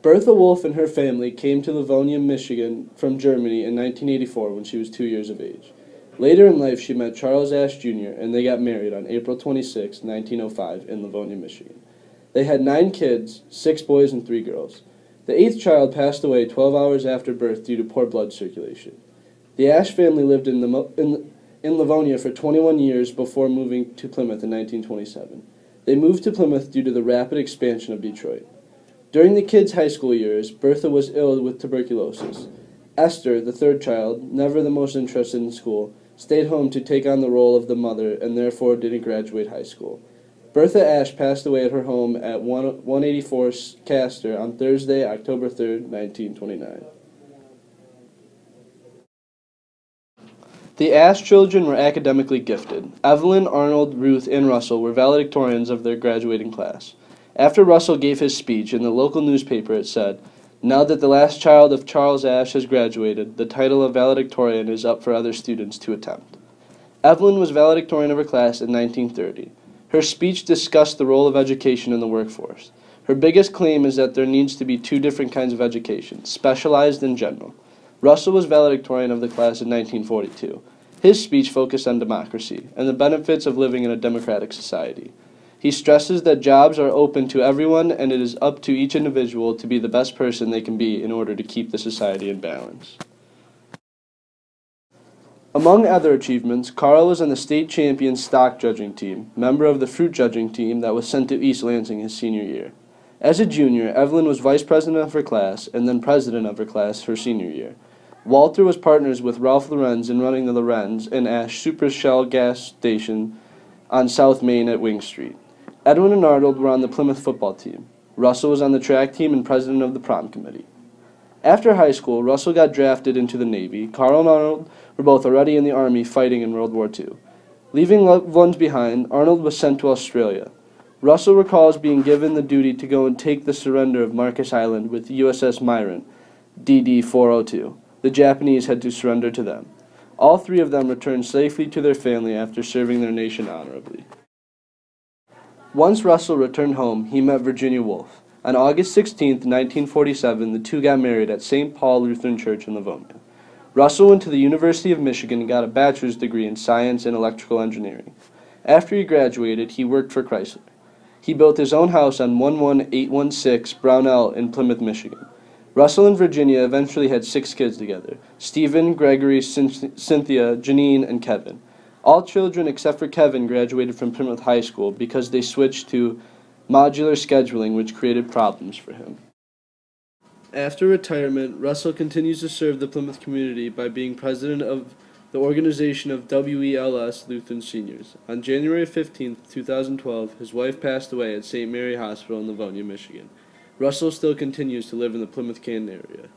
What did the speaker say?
Bertha Wolf and her family came to Livonia, Michigan from Germany in 1984 when she was 2 years of age. Later in life, she met Charles Ash Jr., and they got married on April 26, 1905, in Livonia, Michigan. They had 9 kids, 6 boys and 3 girls. The 8th child passed away 12 hours after birth due to poor blood circulation. The Ash family lived in Livonia for 21 years before moving to Plymouth in 1927. They moved to Plymouth due to the rapid expansion of Detroit. During the kids' high school years, Bertha was ill with tuberculosis. Esther, the 3rd child, never the most interested in school, stayed home to take on the role of the mother and therefore didn't graduate high school. Bertha Ash passed away at her home at 184 Castor on Thursday, October 3, 1929. The Ash children were academically gifted. Evelyn, Arnold, Ruth, and Russell were valedictorians of their graduating class. After Russell gave his speech in the local newspaper, it said, "Now that the last child of Charles Ash has graduated, the title of valedictorian is up for other students to attempt." Evelyn was valedictorian of her class in 1930. Her speech discussed the role of education in the workforce. Her biggest claim is that there needs to be 2 different kinds of education, specialized and general. Russell was valedictorian of the class in 1942. His speech focused on democracy and the benefits of living in a democratic society. He stresses that jobs are open to everyone and it is up to each individual to be the best person they can be in order to keep the society in balance. Among other achievements, Carl was on the state champion stock judging team, member of the fruit judging team that was sent to East Lansing his senior year. As a junior, Evelyn was vice president of her class and then president of her class her senior year. Walter was partners with Ralph Lorenz in running the Lorenz and Ash Super Shell gas station on South Main at Wing Street. Edwin and Arnold were on the Plymouth football team. Russell was on the track team and president of the prom committee. After high school, Russell got drafted into the Navy. Carl and Arnold were both already in the Army fighting in World War II. Leaving loved ones behind, Arnold was sent to Australia. Russell recalls being given the duty to go and take the surrender of Marcus Island with USS Myron, DD-402. The Japanese had to surrender to them. All 3 of them returned safely to their family after serving their nation honorably. Once Russell returned home, he met Virginia Woolf. On August 16, 1947, the 2 got married at St. Paul Lutheran Church in Livonia. Russell went to the University of Michigan and got a bachelor's degree in science and electrical engineering. After he graduated, he worked for Chrysler. He built his own house on 11816 Brownell in Plymouth, Michigan. Russell and Virginia eventually had 6 kids together: Stephen, Gregory, Cynthia, Janine, and Kevin. All children except for Kevin graduated from Plymouth High School because they switched to modular scheduling, which created problems for him. After retirement, Russell continues to serve the Plymouth community by being president of the organization of WELS Lutheran Seniors. On January 15, 2012, his wife passed away at St. Mary Hospital in Livonia, Michigan. Russell still continues to live in the Plymouth-Canton area.